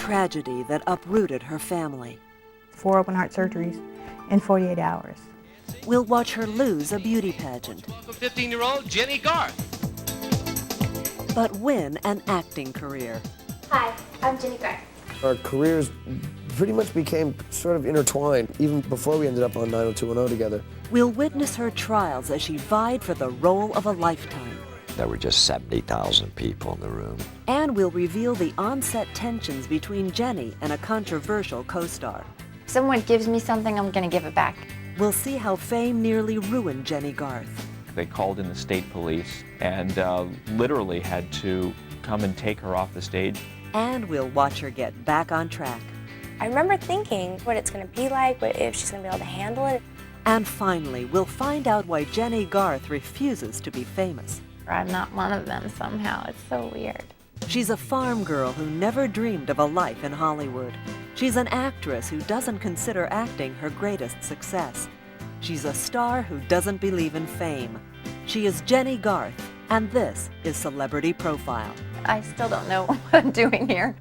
tragedy that uprooted her family. 4 open heart surgeries in 48 hours. We'll watch her lose a beauty pageant. Welcome 15-year-old Jennie Garth. But win an acting career. Hi, I'm Jennie Garth. Our careers pretty much became sort of intertwined, even before we ended up on 90210 together. We'll witness her trials as she vied for the role of a lifetime. There were just 70,000 people in the room. And we'll reveal the on-set tensions between Jennie and a controversial co-star. If someone gives me something, I'm going to give it back. We'll see how fame nearly ruined Jennie Garth. They called in the state police and literally had to come and take her off the stage. And we'll watch her get back on track. I remember thinking what it's going to be like, if she's going to be able to handle it. And finally, we'll find out why Jennie Garth refuses to be famous. I'm not one of them somehow. It's so weird. She's a farm girl who never dreamed of a life in Hollywood. She's an actress who doesn't consider acting her greatest success. She's a star who doesn't believe in fame. She is Jennie Garth, and this is Celebrity Profile. I still don't know what I'm doing here.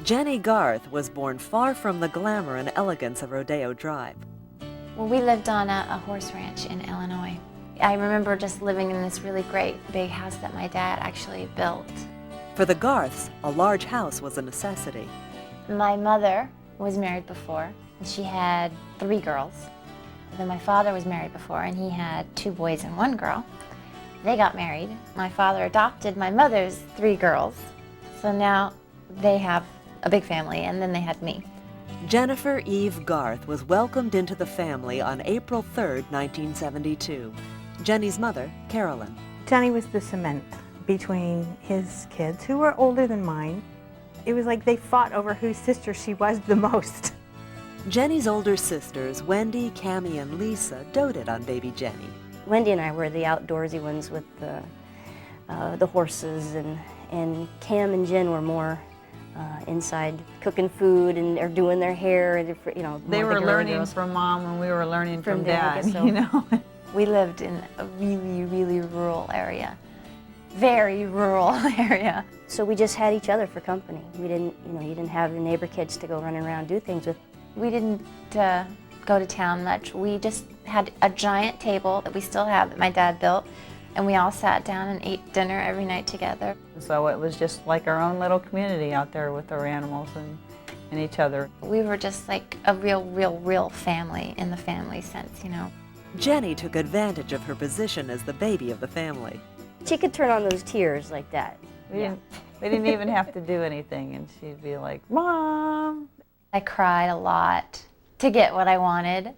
Jennie Garth was born far from the glamour and elegance of Rodeo Drive. Well, we lived on a horse ranch in Illinois. I remember just living in this really great big house that my dad actually built. For the Garths, a large house was a necessity. My mother was married before, and she had 3 girls. Then my father was married before, and he had 2 boys and 1 girl. They got married. My father adopted my mother's 3 girls. So now they have a big family, and then they had me. Jennifer Eve Garth was welcomed into the family on April 3, 1972. Jennie's mother, Carolyn. Johnny was the cement between his kids, who were older than mine. It was like they fought over whose sister she was the most. Jennie's older sisters, Wendy, Cammie, and Lisa, doted on baby Jennie. Wendy and I were the outdoorsy ones with the horses, and Cam and Jen were more inside cooking food and or doing their hair, and they were learning from Mom and we were learning from Dad. So. You know, we lived in a really, really rural area, very rural area. So we just had each other for company. We didn't, you didn't have the neighbor kids to go running around and do things with. We didn't go to town much. We just had a giant table that we still have that my dad built. And we all sat down and ate dinner every night together. So it was just like our own little community out there with our animals and each other. We were just like a real family in the family sense, you know. Jennie took advantage of her position as the baby of the family. She could turn on those tears like that. We didn't even have to do anything, and she'd be like, Mom! I cried a lot to get what I wanted.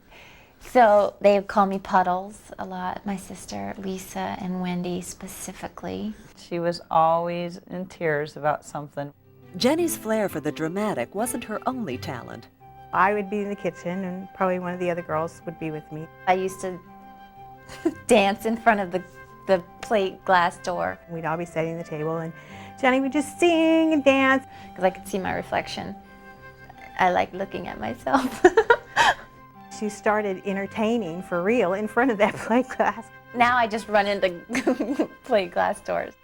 So they would call me Puddles a lot, my sister Lisa and Wendy specifically. She was always in tears about something. Jennie's flair for the dramatic wasn't her only talent. I would be in the kitchen, and probably one of the other girls would be with me. I used to dance in front of the plate glass door. We'd all be setting the table, and Jennie would just sing and dance. Because I could see my reflection. I liked looking at myself. She started entertaining for real in front of that plate glass. Now I just run into plate glass doors.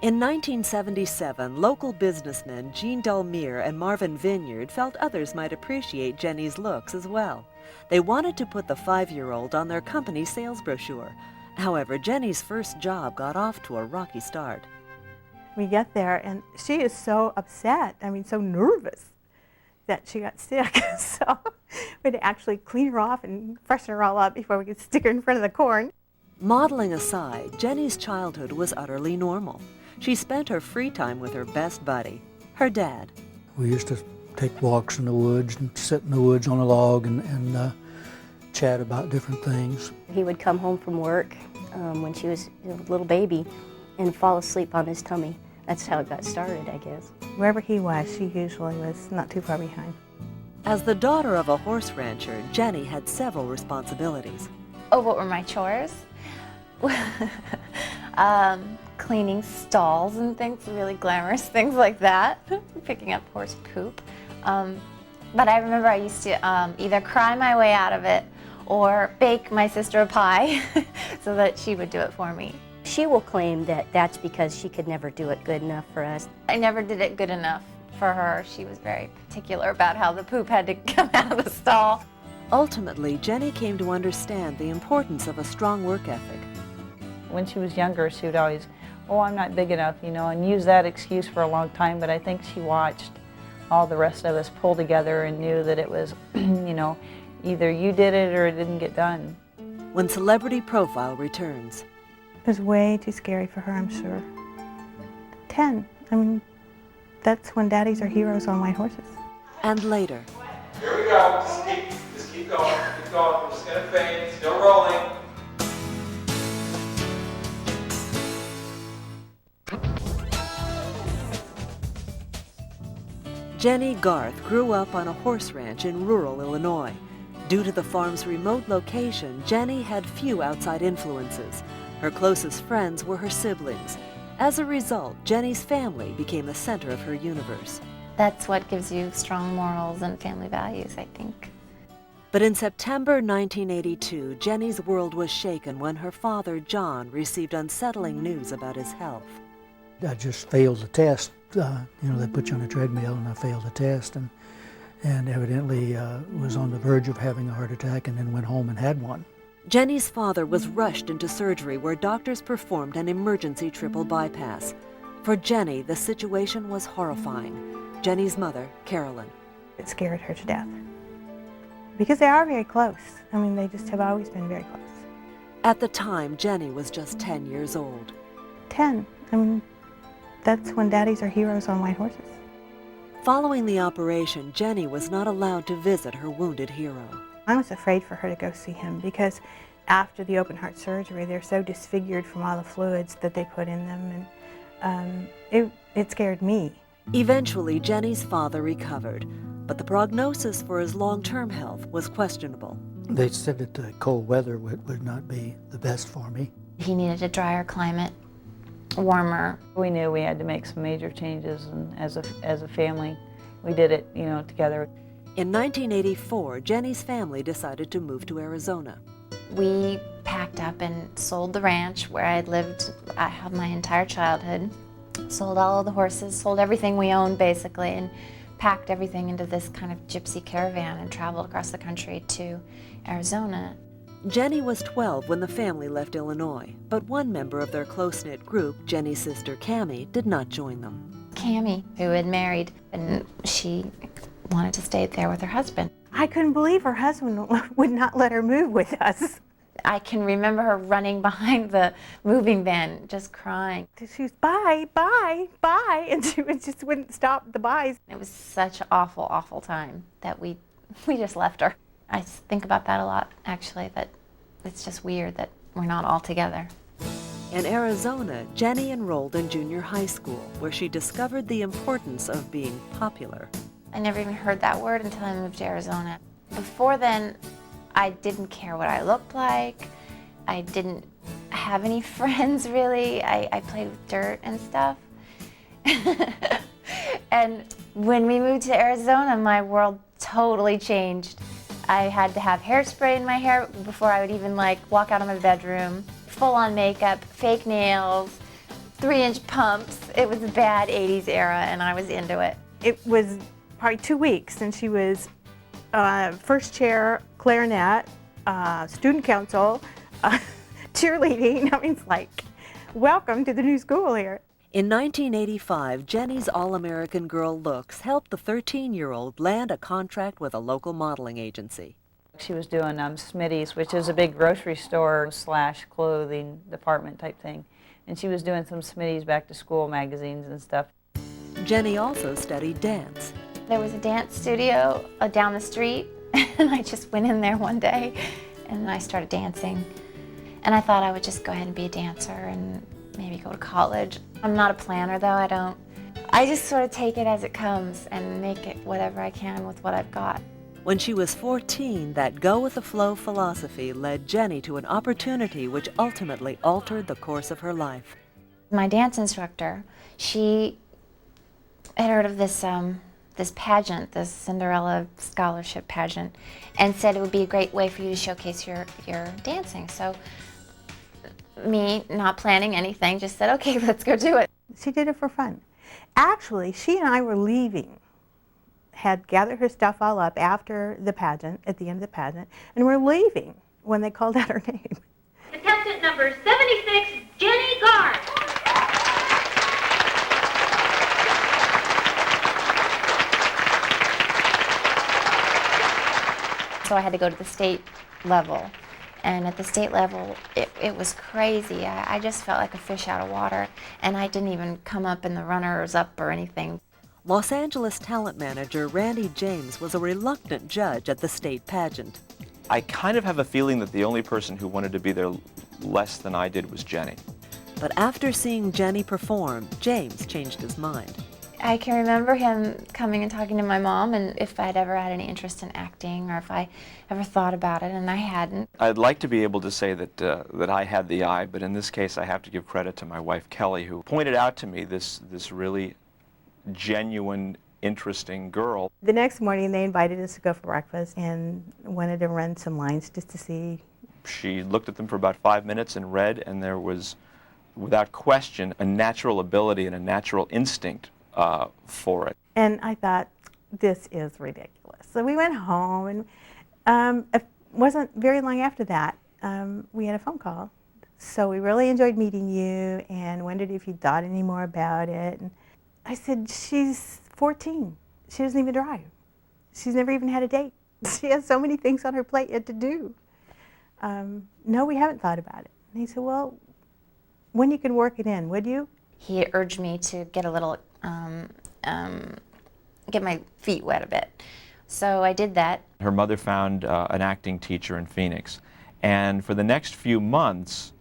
In 1977, local businessmen Jean Dalmire and Marvin Vineyard felt others might appreciate Jennie's looks as well. They wanted to put the 5-year-old on their company sales brochure. However, Jennie's first job got off to a rocky start. We get there, and she is so upset, so nervous that she got sick. So we had to actually clean her off and freshen her all up before we could stick her in front of the corn. Modeling aside, Jennie's childhood was utterly normal. She spent her free time with her best buddy, her dad. We used to take walks in the woods and sit in the woods on a log and chat about different things. He would come home from work when she was a little baby and fall asleep on his tummy. That's how it got started, I guess. Wherever he was, she usually was not too far behind. As the daughter of a horse rancher, Jennie had several responsibilities. Oh, what were my chores? cleaning stalls and things, really glamorous things like that, picking up horse poop. But I remember I used to either cry my way out of it or bake my sister a pie so that she would do it for me. She will claim that that's because she could never do it good enough for us. I never did it good enough for her. She was very particular about how the poop had to come out of the stall. Ultimately, Jennie came to understand the importance of a strong work ethic. When she was younger, she would always, oh, I'm not big enough, you know, and use that excuse for a long time, but I think she watched all the rest of us pull together and knew that it was, you know, either you did it or it didn't get done. When Celebrity Profile returns. It was way too scary for her, I'm sure. 10. I mean, that's when daddies are heroes on white horses. And later. Here we go. Just keep going. Keep going. We're just going to fade. Still rolling. Jennie Garth grew up on a horse ranch in rural Illinois. Due to the farm's remote location, Jennie had few outside influences. Her closest friends were her siblings. As a result, Jennie's family became the center of her universe. That's what gives you strong morals and family values, I think. But in September 1982, Jennie's world was shaken when her father, John, received unsettling news about his health. I just failed the test. You know, they put you on a treadmill and I failed the test and evidently was on the verge of having a heart attack and then went home and had one. Jennie's father was rushed into surgery where doctors performed an emergency triple bypass. For Jennie, the situation was horrifying. Jennie's mother, Carolyn. It scared her to death. Because they are very close. I mean, they just have always been very close. At the time, Jennie was just 10 years old. 10. I mean, that's when daddies are heroes on white horses. Following the operation, Jennie was not allowed to visit her wounded hero. I was afraid for her to go see him because after the open heart surgery, they're so disfigured from all the fluids that they put in them, and it scared me. Eventually, Jennie's father recovered, but the prognosis for his long-term health was questionable. They said that the cold weather would not be the best for me. He needed a drier climate, warmer. We knew we had to make some major changes, and as a family, we did it, you know, together. In 1984, Jennie's family decided to move to Arizona. We packed up and sold the ranch where I'd lived my entire childhood, sold all of the horses, sold everything we owned basically, and packed everything into this kind of gypsy caravan and traveled across the country to Arizona. Jennie was 12 when the family left Illinois, but one member of their close-knit group, Jennie's sister Cammie, did not join them. Cammie, who had married, and she wanted to stay there with her husband. I couldn't believe her husband would not let her move with us. I can remember her running behind the moving van, just crying. She was, bye, bye, bye, and she just wouldn't stop the byes. It was such an awful, awful time that we just left her. I think about that a lot, actually, that it's just weird that we're not all together. In Arizona, Jennie enrolled in junior high school, where she discovered the importance of being popular. I never even heard that word until I moved to Arizona. Before then, I didn't care what I looked like. I didn't have any friends, really. I played with dirt and stuff. And when we moved to Arizona, my world totally changed. I had to have hairspray in my hair before I would even walk out of my bedroom. Full-on makeup, fake nails, 3-inch pumps. It was a bad 80s era, and I was into it. It was probably 2 weeks, and she was first chair, clarinet, student council, cheerleading. I mean, it's like, welcome to the new school here. In 1985, Jennie's All-American Girl looks helped the 13-year-old land a contract with a local modeling agency. She was doing Smitty's, which is a big grocery store / clothing department type thing. And she was doing some Smitty's back-to-school magazines and stuff. Jennie also studied dance. There was a dance studio down the street, and I just went in there one day, and I started dancing. And I thought I would just go ahead and be a dancer and maybe go to college. I'm not a planner, though. I just sort of take it as it comes and make it whatever I can with what I've got. When she was 14, that go-with-the-flow philosophy led Jennie to an opportunity which ultimately altered the course of her life. My dance instructor, she had heard of this this pageant, this Cinderella scholarship pageant, and said it would be a great way for you to showcase your dancing. So me, not planning anything, just said, okay, let's go do it. She did it for fun. Actually, she and I were leaving, had gathered her stuff all up after the pageant, at the end of the pageant, and we're leaving when they called out her name. Contestant number 76, Jennie Garth. So I had to go to the state level. And at the state level, it was crazy. I just felt like a fish out of water, and I didn't even come up in the runners-up or anything. Los Angeles talent manager Randy James was a reluctant judge at the state pageant. I kind of have a feeling that the only person who wanted to be there less than I did was Jennie. But after seeing Jennie perform, James changed his mind. I can remember him coming and talking to my mom, and if I'd ever had any interest in acting or if I ever thought about it, and I hadn't. I'd like to be able to say that I had the eye, but in this case I have to give credit to my wife Kelly, who pointed out to me this really genuine, interesting girl. The next morning they invited us to go for breakfast and wanted to run some lines just to see. She looked at them for about 5 minutes and read, and there was, without question, a natural ability and a natural instinct for it. And I thought, this is ridiculous. So we went home, and it wasn't very long after that, we had a phone call. So we really enjoyed meeting you and wondered if you thought any more about it. And I said, she's 14. She doesn't even drive. She's never even had a date. She has so many things on her plate yet to do. No, we haven't thought about it. And he said, well, when you could work it in, would you? He urged me to get a little, get my feet wet a bit. So I did that. Her mother found an acting teacher in Phoenix, and for the next few months,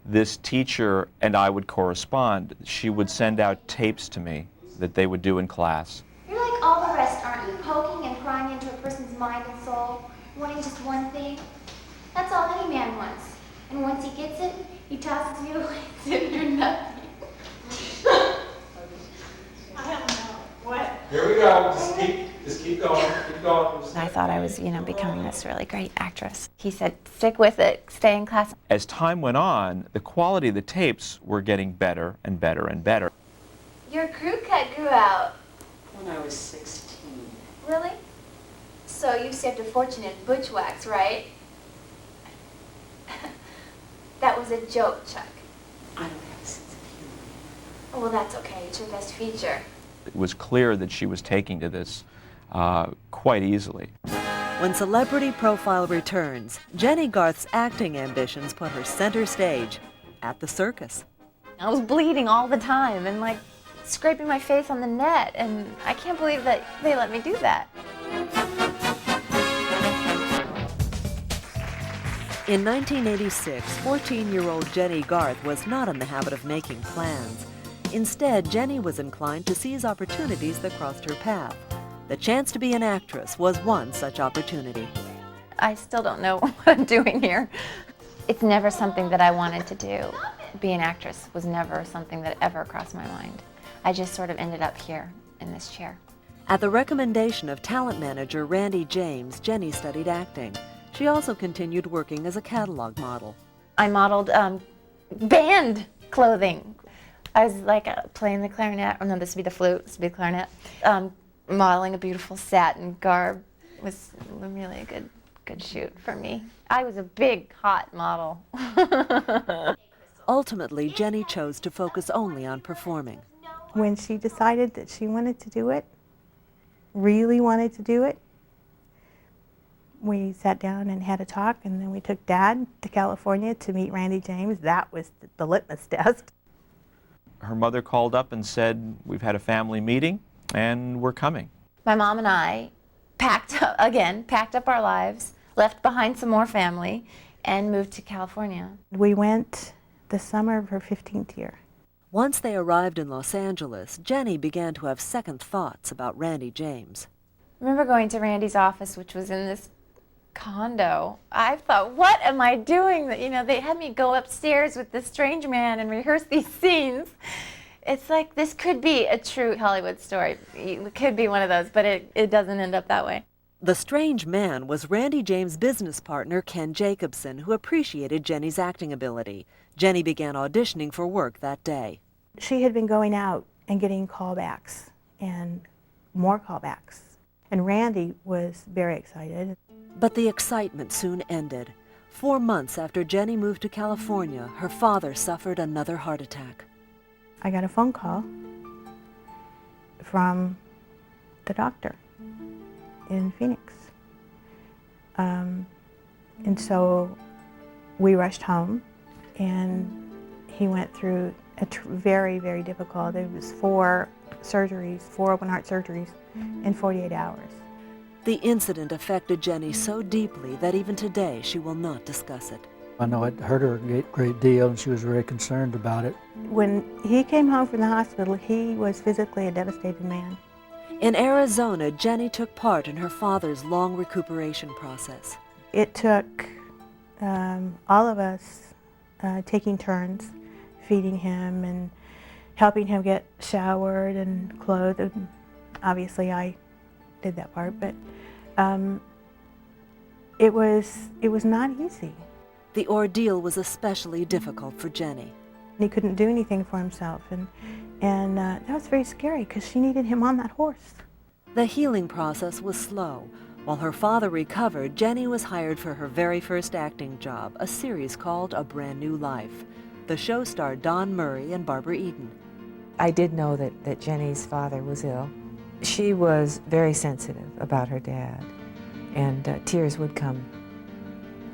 this teacher and I would correspond. She would send out tapes to me that they would do in class. You're like all the rest, aren't you? Poking and prying into a person's mind and soul, wanting just one thing. That's all any man wants. And once he gets it, he tosses you away as if you're nothing. I don't know. What? Here we go. Just keep going. Keep going. I thought I was, becoming this really great actress. He said, stick with it, stay in class. As time went on, the quality of the tapes were getting better and better and better. Your crew cut grew out. When I was 16. Really? So you saved a fortune in butch wax, right? That was a joke, Chuck. I don't have a sense of humor. Oh, well, that's okay. It's your best feature. It was clear that she was taking to this quite easily. When Celebrity Profile returns, Jennie Garth's acting ambitions put her center stage at the circus. I was bleeding all the time and scraping my face on the net, and I can't believe that they let me do that. In 1986, 14-year-old Jennie Garth was not in the habit of making plans. Instead, Jennie was inclined to seize opportunities that crossed her path. The chance to be an actress was one such opportunity. I still don't know what I'm doing here. It's never something that I wanted to do. Being an actress was never something that ever crossed my mind. I just sort of ended up here in this chair. At the recommendation of talent manager Randy James, Jennie studied acting. She also continued working as a catalog model. I modeled band clothing. I was playing the clarinet, oh no, this would be the flute, this would be the clarinet. Modeling a beautiful satin garb was really a good shoot for me. I was a big, hot model. Ultimately, Jennie chose to focus only on performing. When she decided that she wanted to do it, really wanted to do it, we sat down and had a talk, and then we took Dad to California to meet Randy James. That was the litmus test. Her mother called up and said, we've had a family meeting and we're coming. My mom and I packed up our lives, left behind some more family, and moved to California. We went the summer of her 15th year. Once they arrived in Los Angeles, Jennie began to have second thoughts about Randy James. I remember going to Randy's office, which was in this condo. I thought, what am I doing? That, you know, they had me go upstairs with this strange man and rehearse these scenes. It's like, this could be a true Hollywood story. It could be one of those, but it doesn't end up that way. The strange man was Randy James' business partner, Ken Jacobson, who appreciated Jennie's acting ability. Jennie began auditioning for work that day. She had been going out and getting callbacks and more callbacks. And Randy was very excited. But the excitement soon ended. 4 months after Jennie moved to California, her father suffered another heart attack. I got a phone call from the doctor in Phoenix. And so we rushed home, and he went through a very, very difficult, it was 4 surgeries, 4 open heart surgeries in 48 hours. The incident affected Jennie so deeply that even today she will not discuss it. I know it hurt her a great deal, and she was very concerned about it. When he came home from the hospital, he was physically a devastated man. In Arizona, Jennie took part in her father's long recuperation process. It took all of us taking turns, feeding him and helping him get showered and clothed. And obviously I did that part, but it was not easy. The ordeal was especially difficult for Jennie. He couldn't do anything for himself, and that was very scary because she needed him on that horse. The healing process was slow. While her father recovered, Jennie was hired for her very first acting job, a series called A Brand New Life. The show starred Don Murray and Barbara Eden. I did know that Jennie's father was ill. She was very sensitive about her dad, and tears would come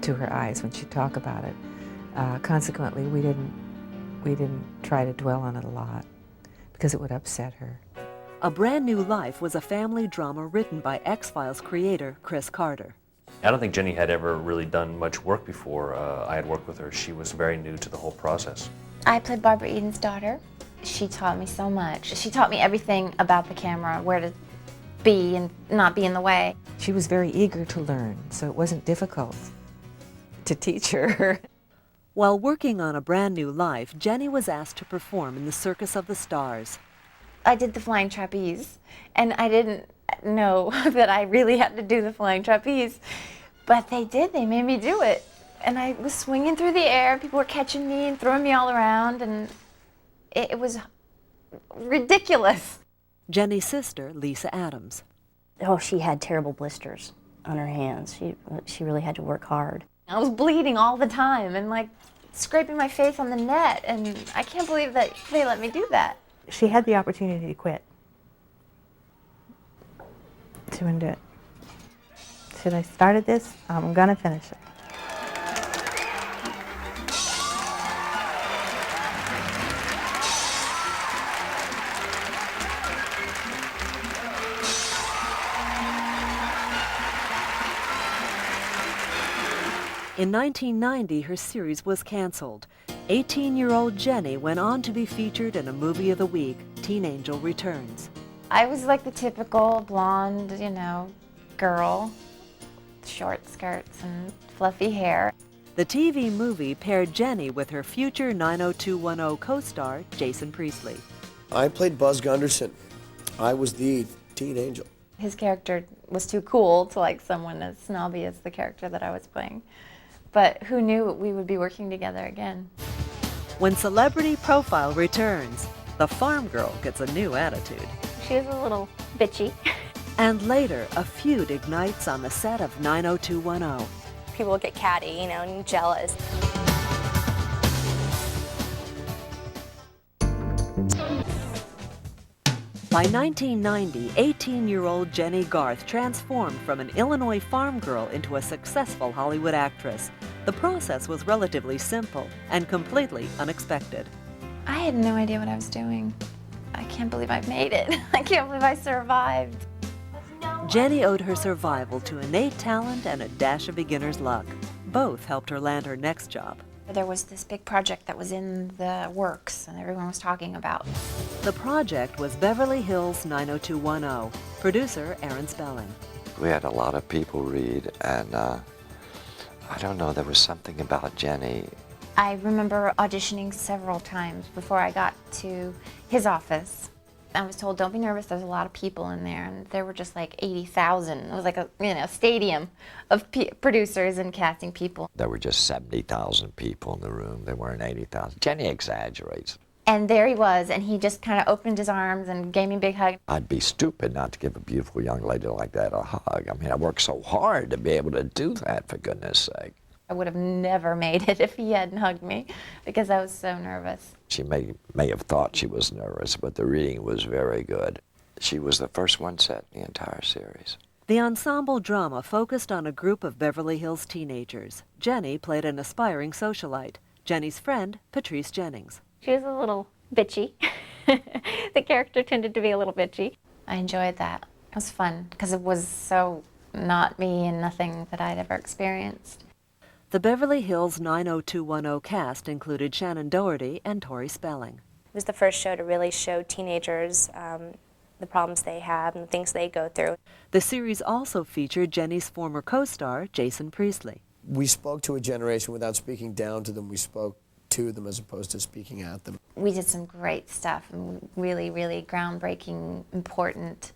to her eyes when she'd talk about it. Consequently, we didn't try to dwell on it a lot because it would upset her. A Brand New Life was a family drama written by X-Files creator Chris Carter. I don't think Jennie had ever really done much work before I had worked with her. She was very new to the whole process. I played Barbara Eden's daughter. She taught me so much. She taught me everything about the camera, where to be and not be in the way. She was very eager to learn, so it wasn't difficult to teach her. While working on A Brand New Life, Jennie was asked to perform in the Circus of the Stars. I did the flying trapeze, and I didn't know that I really had to do the flying trapeze, but they did. They made me do it. And I was swinging through the air, people were catching me and throwing me all around, and it was ridiculous. Jennie's sister, Lisa Adams. Oh, she had terrible blisters on her hands. She really had to work hard. I was bleeding all the time and like scraping my face on the net, and I can't believe that they let me do that. She had the opportunity to quit. She wouldn't do it. Said, I started this, I'm gonna finish it. In 1990, her series was canceled. 18-year-old Jennie went on to be featured in a movie of the week, Teen Angel Returns. I was like the typical blonde, girl, short skirts and fluffy hair. The TV movie paired Jennie with her future 90210 co-star, Jason Priestley. I played Buzz Gunderson. I was the teen angel. His character was too cool to like someone as snobby as the character that I was playing. But who knew we would be working together again? When Celebrity Profile returns, the farm girl gets a new attitude. She was a little bitchy. And later, a feud ignites on the set of 90210. People will get catty, and jealous. By 1990, 18-year-old Jennie Garth transformed from an Illinois farm girl into a successful Hollywood actress. The process was relatively simple and completely unexpected. I had no idea what I was doing. I can't believe I made it. I can't believe I survived. Jennie owed her survival to innate talent and a dash of beginner's luck. Both helped her land her next job. There was this big project that was in the works and everyone was talking about. The project was Beverly Hills 90210. Producer Aaron Spelling. We had a lot of people read, and I don't know, there was something about Jennie. I remember auditioning several times before I got to his office. I was told, don't be nervous, there's a lot of people in there, and there were just like 80,000. It was like a stadium of producers and casting people. There were just 70,000 people in the room. There weren't 80,000. Jennie exaggerates. And there he was, and he just kind of opened his arms and gave me a big hug. I'd be stupid not to give a beautiful young lady like that a hug. I mean, I worked so hard to be able to do that, for goodness sake. I would have never made it if he hadn't hugged me, because I was so nervous. She may have thought she was nervous, but the reading was very good. She was the first one set in the entire series. The ensemble drama focused on a group of Beverly Hills teenagers. Jennie played an aspiring socialite. Jennie's friend, Patrice Jennings. She was a little bitchy. The character tended to be a little bitchy. I enjoyed that. It was fun, because it was so not me and nothing that I'd ever experienced. The Beverly Hills 90210 cast included Shannon Doherty and Tori Spelling. It was the first show to really show teenagers the problems they have and the things they go through. The series also featured Jennie's former co-star, Jason Priestley. We spoke to a generation without speaking down to them. We spoke to them as opposed to speaking at them. We did some great stuff and really, really groundbreaking, important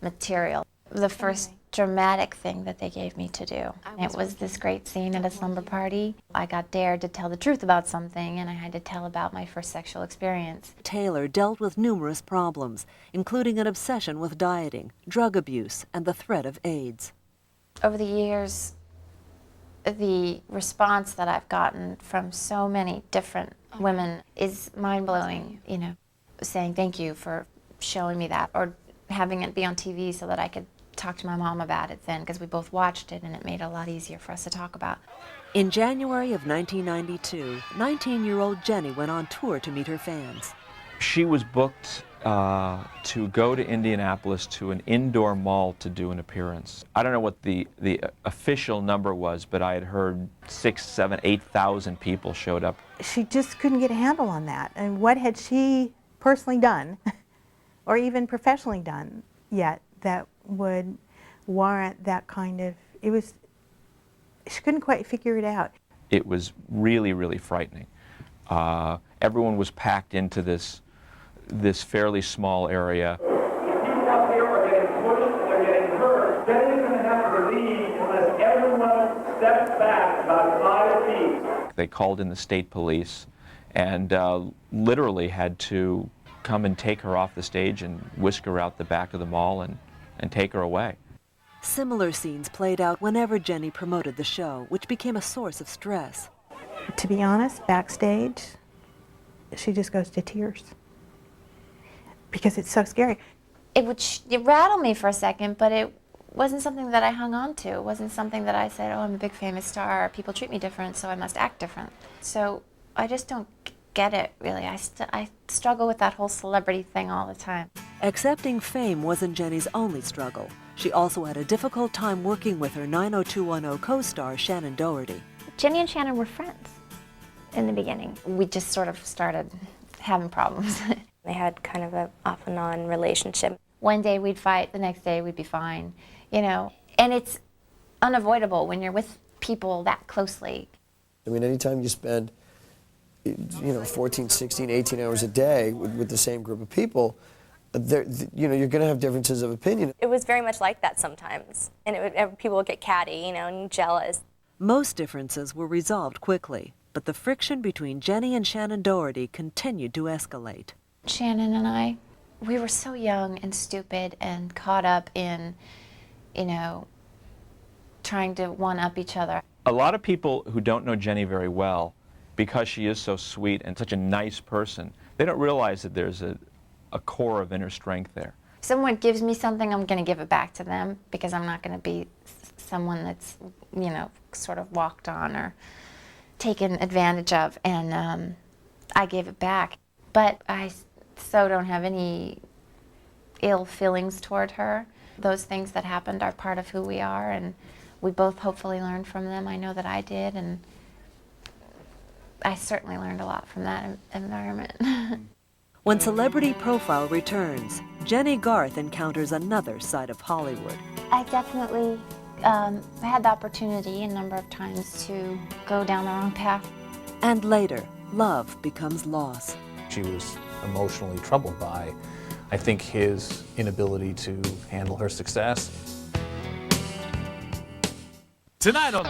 material. The first dramatic thing that they gave me to do. It was this great scene at a slumber party. I got dared to tell the truth about something, and I had to tell about my first sexual experience. Taylor dealt with numerous problems, including an obsession with dieting, drug abuse, and the threat of AIDS. Over the years, the response that I've gotten from so many different women is mind-blowing, you know, saying thank you for showing me that, or having it be on TV so that I could talk to my mom about it then, because we both watched it and it made it a lot easier for us to talk about. In January of 1992, 19-year-old Jennie went on tour to meet her fans. She was booked to go to Indianapolis to an indoor mall to do an appearance. I don't know what the official number was, but I had heard 6,000, 7,000, 8,000 people showed up. She just couldn't get a handle on that. And what had she personally done, or even professionally done yet, that would warrant that kind of, she couldn't quite figure it out. It was really, really frightening. Everyone was packed into this fairly small area. People up here are getting pushed and they're getting hurt. Jennie's going to have to leave unless everyone steps back about 5 feet. They called in the state police and literally had to come and take her off the stage and whisk her out the back of the mall and take her away. Similar scenes played out whenever Jennie promoted the show, which became a source of stress. To be honest, backstage, she just goes to tears because it's so scary. It would rattle me for a second, but it wasn't something that I hung on to. It wasn't something that I said, oh, I'm a big famous star, people treat me different, so I must act different. So I just don't get it, really. I struggle with that whole celebrity thing all the time. Accepting fame wasn't Jennie's only struggle. She also had a difficult time working with her 90210 co-star, Shannon Doherty. Jennie and Shannon were friends in the beginning. We just sort of started having problems. They had kind of an off and on relationship. One day we'd fight, the next day we'd be fine, you know. And it's unavoidable when you're with people that closely. I mean, anytime you spend 14, 16, 18 hours a day with the same group of people, you're going to have differences of opinion. It was very much like that sometimes, and people would get catty, and jealous. Most differences were resolved quickly, but the friction between Jennie and Shannon Doherty continued to escalate. Shannon and I, we were so young and stupid and caught up in, trying to one-up each other. A lot of people who don't know Jennie very well, because she is so sweet and such a nice person, they don't realize that there's a core of inner strength there. If someone gives me something, I'm going to give it back to them, because I'm not going to be someone that's, sort of walked on or taken advantage of, and I gave it back. But I so don't have any ill feelings toward her. Those things that happened are part of who we are, and we both hopefully learned from them. I know that I did, and I certainly learned a lot from that environment. When Celebrity Profile returns, Jennie Garth encounters another side of Hollywood. I definitely had the opportunity a number of times to go down the wrong path. And later, love becomes loss. She was emotionally troubled by, I think, his inability to handle her success. Tonight on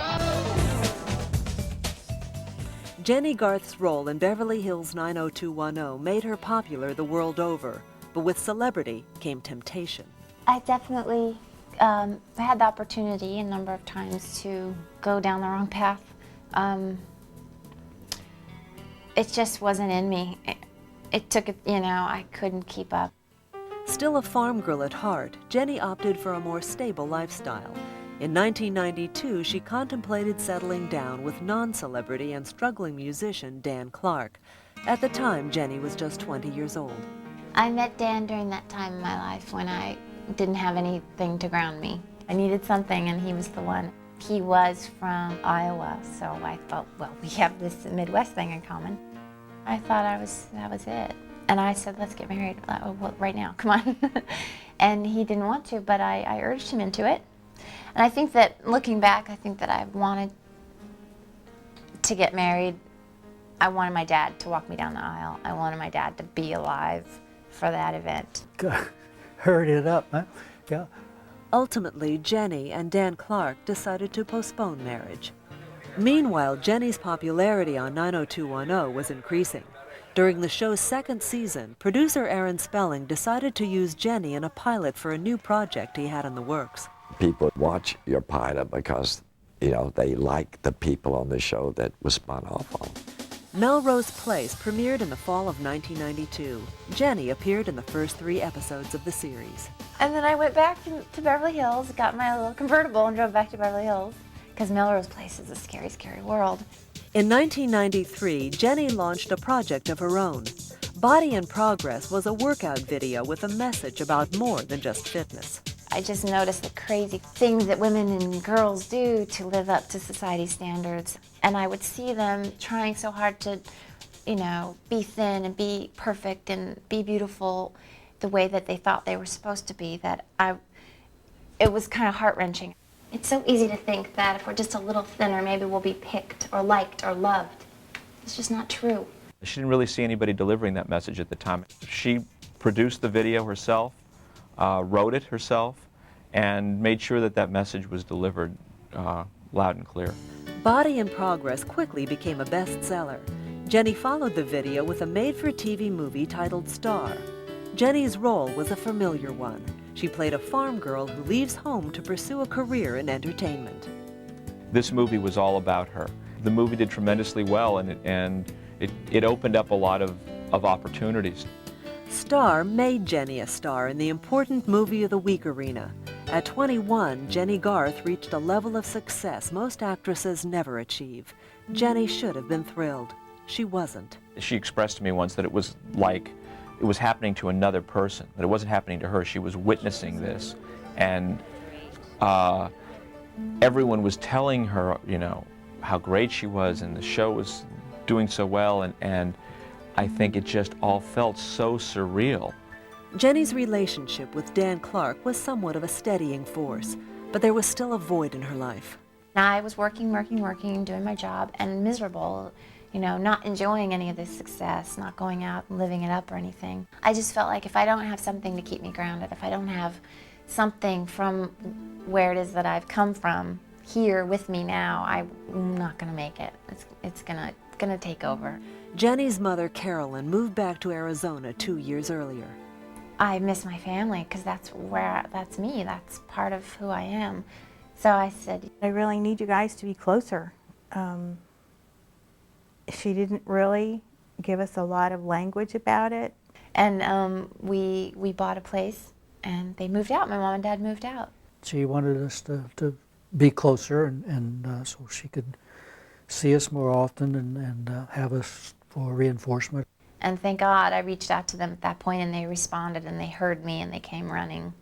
Jennie Garth's role in Beverly Hills 90210 made her popular the world over, but with Celebrity came temptation. I definitely had the opportunity a number of times to go down the wrong path. It just wasn't in me. It took, I couldn't keep up. Still a farm girl at heart, Jennie opted for a more stable lifestyle. In 1992, she contemplated settling down with non-celebrity and struggling musician Dan Clark. At the time, Jennie was just 20 years old. I met Dan during that time in my life when I didn't have anything to ground me. I needed something, and he was the one. He was from Iowa, so I thought, well, we have this Midwest thing in common. I thought that was it. And I said, let's get married right now, come on. And he didn't want to, but I urged him into it. And I think that, looking back, I think that I wanted to get married. I wanted my dad to walk me down the aisle. I wanted my dad to be alive for that event. Hurried it up, huh? Yeah. Ultimately, Jennie and Dan Clark decided to postpone marriage. Meanwhile, Jennie's popularity on 90210 was increasing. During the show's second season, producer Aaron Spelling decided to use Jennie in a pilot for a new project he had in the works. People watch your pilot because, they like the people on the show that was spun off on. Melrose Place premiered in the fall of 1992. Jennie appeared in the first 3 episodes of the series. And then I went back to Beverly Hills, got my little convertible, and drove back to Beverly Hills, because Melrose Place is a scary, scary world. In 1993, Jennie launched a project of her own. Body in Progress was a workout video with a message about more than just fitness. I just noticed the crazy things that women and girls do to live up to society's standards. And I would see them trying so hard to, be thin and be perfect and be beautiful the way that they thought they were supposed to be, that it was kind of heart-wrenching. It's so easy to think that if we're just a little thinner, maybe we'll be picked or liked or loved. It's just not true. She didn't really see anybody delivering that message at the time. She produced the video herself, wrote it herself, and made sure that that message was delivered loud and clear. Body in Progress quickly became a bestseller. Jennie followed the video with a made-for-TV movie titled Star. Jennie's role was a familiar one. She played a farm girl who leaves home to pursue a career in entertainment. This movie was all about her. The movie did tremendously well, and it opened up a lot of opportunities. Star made Jennie a star in the important Movie of the Week arena. At 21, Jennie Garth reached a level of success most actresses never achieve. Jennie should have been thrilled. She wasn't. She expressed to me once that it was like it was happening to another person, that it wasn't happening to her. She was witnessing this, and everyone was telling her, how great she was, and the show was doing so well, and I think it just all felt so surreal. Jennie's relationship with Dan Clark was somewhat of a steadying force, but there was still a void in her life. I was working, doing my job, and miserable, not enjoying any of this success, not going out and living it up or anything. I just felt like if I don't have something to keep me grounded, if I don't have something from where it is that I've come from here with me now, I'm not going to make it. It's gonna take over. Jennie's mother, Carolyn, moved back to Arizona 2 years earlier. I miss my family because that's me, that's part of who I am. So I said, I really need you guys to be closer. She didn't really give us a lot of language about it. And we bought a place and they moved out. My mom and dad moved out. She wanted us to be closer and so she could see us more often and have us for reinforcement. And thank God I reached out to them at that point and they responded and they heard me and they came running.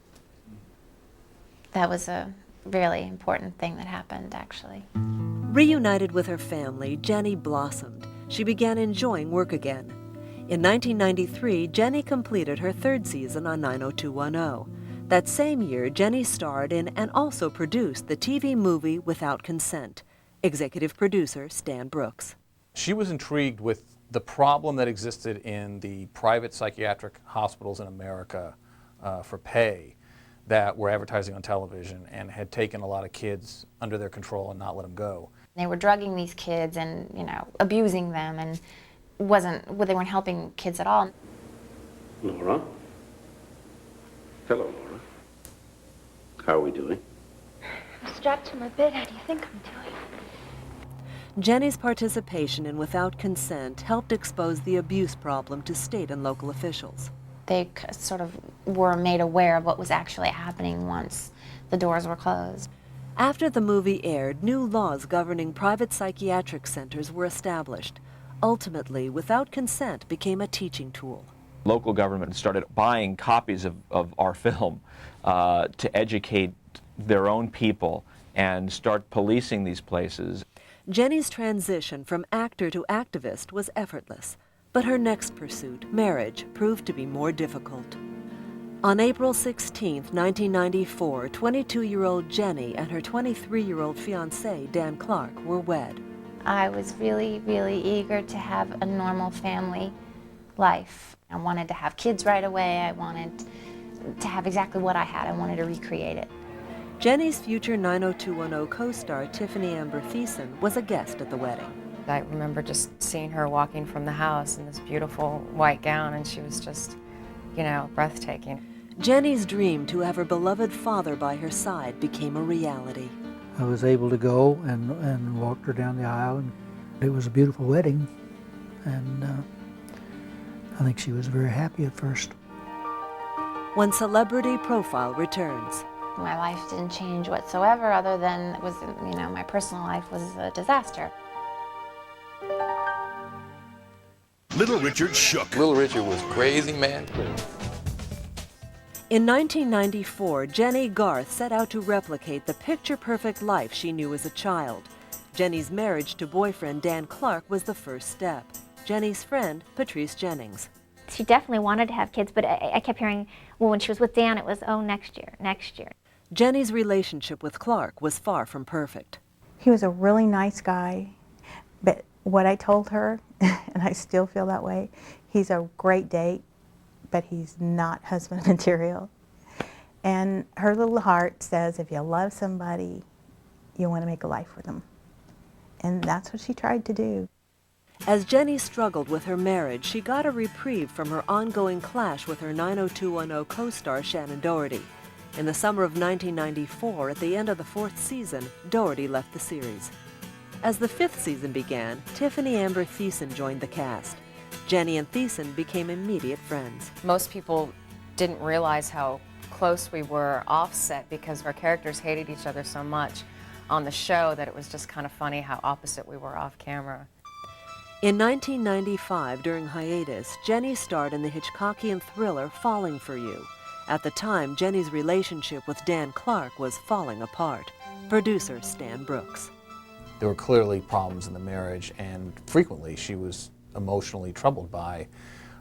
That was a really important thing that happened, actually. Reunited with her family, Jennie blossomed. She began enjoying work again. In 1993, Jennie completed her third season on 90210. That same year, Jennie starred in and also produced the TV movie Without Consent. Executive producer Stan Brooks. She was intrigued with the problem that existed in the private psychiatric hospitals in America for pay that were advertising on television and had taken a lot of kids under their control and not let them go. They were drugging these kids and, abusing them, and they weren't helping kids at all. Laura? Hello, Laura. How are we doing? I'm strapped to my bed. How do you think I'm doing? Jennie's participation in Without Consent helped expose the abuse problem to state and local officials. They sort of were made aware of what was actually happening once the doors were closed. After the movie aired, new laws governing private psychiatric centers were established. Ultimately, Without Consent became a teaching tool. Local government started buying copies of our film to educate their own people and start policing these places. Jennie's transition from actor to activist was effortless, but her next pursuit, marriage, proved to be more difficult. On April 16, 1994, 22-year-old Jennie and her 23-year-old fiancé, Dan Clark, were wed. I was really, really eager to have a normal family life. I wanted to have kids right away. I wanted to have exactly what I had. I wanted to recreate it. Jennie's future 90210 co-star Tiffany Amber Thiessen was a guest at the wedding. I remember just seeing her walking from the house in this beautiful white gown, and she was just, breathtaking. Jennie's dream to have her beloved father by her side became a reality. I was able to go and walked her down the aisle, and it was a beautiful wedding, and I think she was very happy at first. When Celebrity Profile returns. My life didn't change whatsoever, other than it was, my personal life was a disaster. Little Richard shook. Little Richard was crazy, man. In 1994, Jennie Garth set out to replicate the picture-perfect life she knew as a child. Jennie's marriage to boyfriend Dan Clark was the first step. Jennie's friend, Patrice Jennings. She definitely wanted to have kids, but I kept hearing, well, when she was with Dan, it was, oh, next year, next year. Jennie's relationship with Clark was far from perfect. He was a really nice guy, but what I told her, and I still feel that way, he's a great date, but he's not husband material. And her little heart says if you love somebody, you want to make a life with them. And that's what she tried to do. As Jennie struggled with her marriage, she got a reprieve from her ongoing clash with her 90210 co-star Shannon Doherty. In the summer of 1994, at the end of the fourth season, Doherty left the series. As the fifth season began, Tiffany Amber Thiessen joined the cast. Jennie and Thiessen became immediate friends. Most people didn't realize how close we were offset because our characters hated each other so much on the show that it was just kind of funny how opposite we were off camera. In 1995, during hiatus, Jennie starred in the Hitchcockian thriller Falling for You. At the time, Jennie's relationship with Dan Clark was falling apart. Producer Stan Brooks. There were clearly problems in the marriage, and frequently she was emotionally troubled by,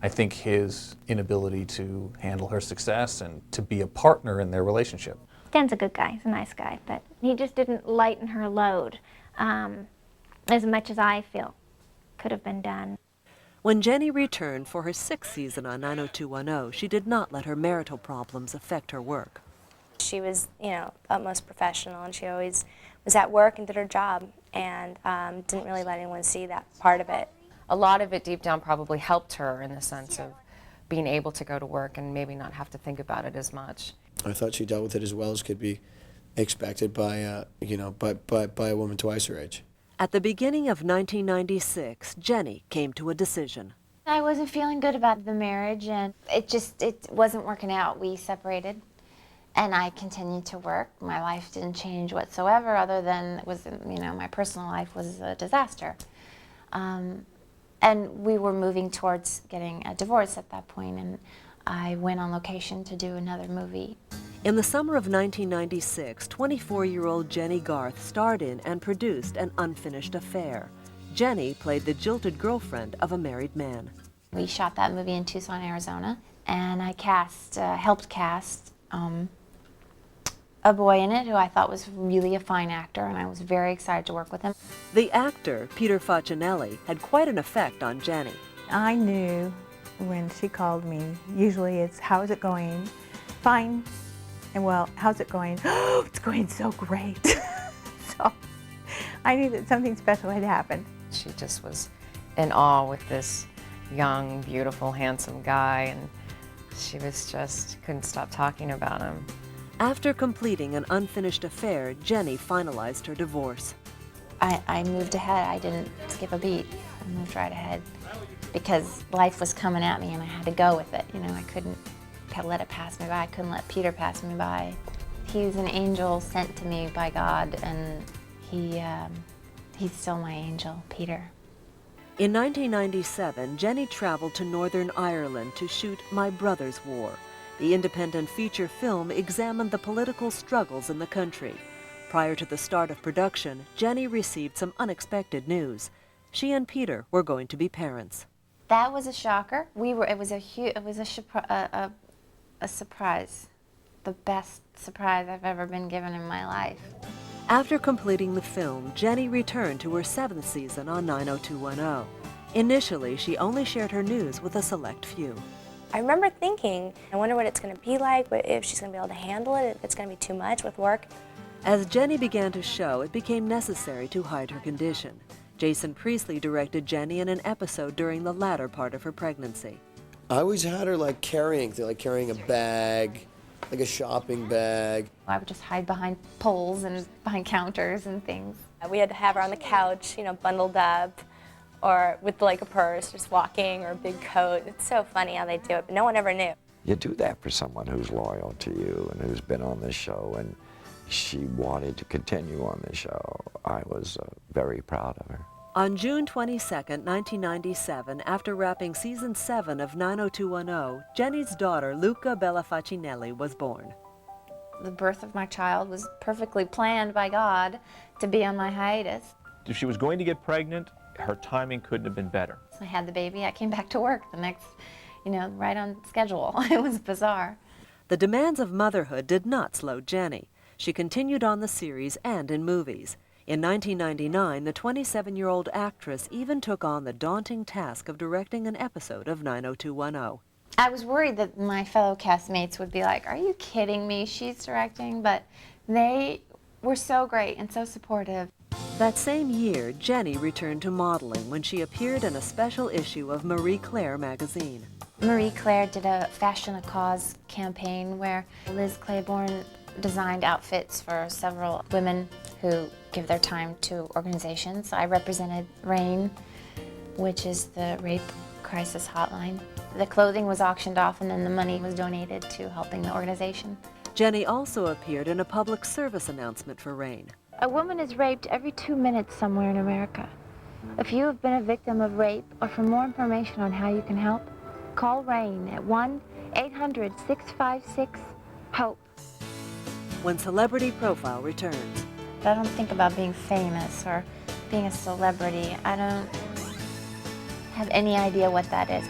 I think, his inability to handle her success and to be a partner in their relationship. Dan's a good guy, he's a nice guy, but he just didn't lighten her load as much as I feel could have been done. When Jennie returned for her sixth season on 90210, she did not let her marital problems affect her work. She was, utmost professional, and she always was at work and did her job, and didn't really let anyone see that part of it. A lot of it deep down probably helped her in the sense of being able to go to work and maybe not have to think about it as much. I thought she dealt with it as well as could be expected by, by a woman twice her age. At the beginning of 1996, Jennie came to a decision. I wasn't feeling good about the marriage, and it wasn't working out. We separated, and I continued to work. My life didn't change whatsoever, other than it was, my personal life was a disaster. And we were moving towards getting a divorce at that point, and I went on location to do another movie. In the summer of 1996, 24-year-old Jennie Garth starred in and produced An Unfinished Affair. Jennie played the jilted girlfriend of a married man. We shot that movie in Tucson, Arizona, and I helped cast a boy in it who I thought was really a fine actor, and I was very excited to work with him. The actor, Peter Facinelli, had quite an effect on Jennie. I knew when she called me, usually it's, how is it going? Fine. And well, how's it going? Oh, it's going so great. So I knew that something special had happened. She just was in awe with this young, beautiful, handsome guy, and she was just couldn't stop talking about him. After completing an unfinished affair, Jennie finalized her divorce. I moved ahead. I didn't skip a beat. I moved right ahead because life was coming at me and I had to go with it. You know, I couldn't let it pass me by. I couldn't let Peter pass me by. He's an angel sent to me by God, and he's still my angel, Peter. In 1997, Jennie traveled to Northern Ireland to shoot My Brother's War. The independent feature film examined the political struggles in the country. Prior to the start of production, Jennie received some unexpected news. She and Peter were going to be parents. That was a shocker. It was a surprise. The best surprise I've ever been given in my life. After completing the film, Jennie returned to her 7th season on 90210. Initially, she only shared her news with a select few. I remember thinking, I wonder what it's going to be like, if she's going to be able to handle it, if it's going to be too much with work. As Jennie began to show, it became necessary to hide her condition. Jason Priestley directed Jennie in an episode during the latter part of her pregnancy. I always had her like carrying a bag, like a shopping bag. I would just hide behind poles and behind counters and things. We had to have her on the couch, you know, bundled up, or with like a purse, just walking, or a big coat. It's so funny how they do it, but no one ever knew. You do that for someone who's loyal to you and who's been on the show, and she wanted to continue on the show. I was very proud of her. On June 22, 1997, after wrapping season 7 of 90210, Jennie's daughter, Luca Bella Facinelli, was born. The birth of my child was perfectly planned by God to be on my hiatus. If she was going to get pregnant, her timing couldn't have been better. I had the baby, I came back to work the next, right on schedule. It was bizarre. The demands of motherhood did not slow Jennie. She continued on the series and in movies. In 1999, the 27-year-old actress even took on the daunting task of directing an episode of 90210. I was worried that my fellow castmates would be like, "Are you kidding me? She's directing?" But they were so great and so supportive. That same year, Jennie returned to modeling when she appeared in a special issue of Marie Claire magazine. Marie Claire did a Fashion a Cause campaign where Liz Claiborne designed outfits for several women who give their time to organizations. I represented RAIN, which is the Rape Crisis Hotline. The clothing was auctioned off and then the money was donated to helping the organization. Jennie also appeared in a public service announcement for RAIN. A woman is raped every 2 minutes somewhere in America. If you have been a victim of rape, or for more information on how you can help, call RAIN at 1-800-656-HOPE. When Celebrity Profile returns. I don't think about being famous or being a celebrity. I don't have any idea what that is.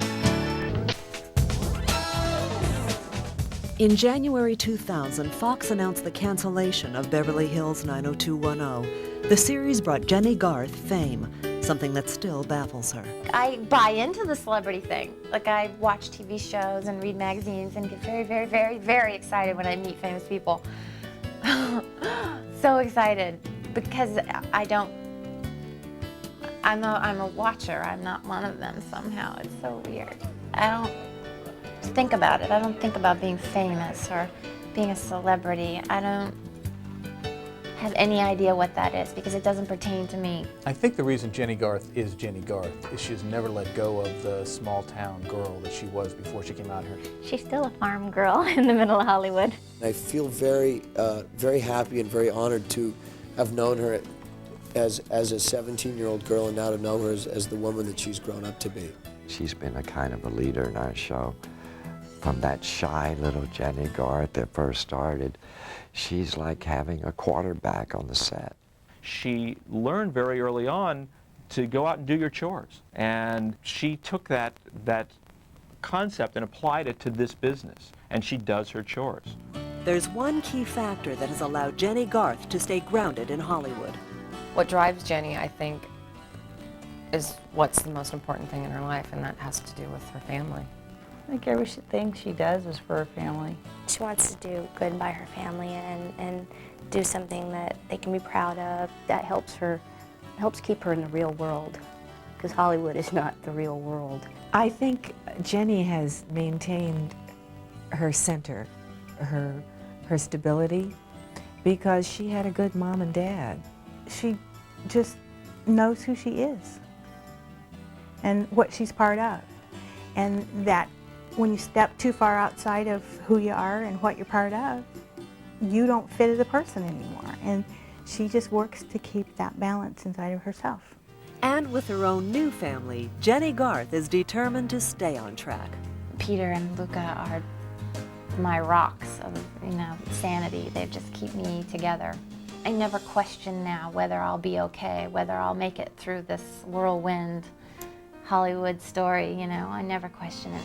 In January 2000, Fox announced the cancellation of Beverly Hills 90210. The series brought Jennie Garth fame, something that still baffles her. I buy into the celebrity thing. Like, I watch TV shows and read magazines and get very, very, very, very excited when I meet famous people. So excited because I'm a watcher. I'm not one of them somehow. It's so weird. I don't think about it. I don't think about being famous or being a celebrity. I don't have any idea what that is because it doesn't pertain to me. I think the reason Jennie Garth is Jennie Garth is she's never let go of the small town girl that she was before she came out here. She's still a farm girl in the middle of Hollywood. I feel very, very happy and very honored to have known her as a 17-year-old girl and now to know her as the woman that she's grown up to be. She's been a kind of a leader in our show. From that shy little Jennie Garth that first started, she's like having a quarterback on the set. She learned very early on to go out and do your chores. And she took that concept and applied it to this business, and she does her chores. There's one key factor that has allowed Jennie Garth to stay grounded in Hollywood. What drives Jennie, I think, is what's the most important thing in her life, and that has to do with her family. I think everything she does is for her family. She wants to do good by her family and do something that they can be proud of. That helps keep her in the real world, because Hollywood is not the real world. I think Jennie has maintained her center, her stability, because she had a good mom and dad. She just knows who she is and what she's part of, and that when you step too far outside of who you are and what you're part of, you don't fit as a person anymore. And she just works to keep that balance inside of herself. And with her own new family, Jennie Garth is determined to stay on track. Peter and Luca are my rocks of, sanity. They just keep me together. I never question now whether I'll be okay, whether I'll make it through this whirlwind Hollywood story, I never question it.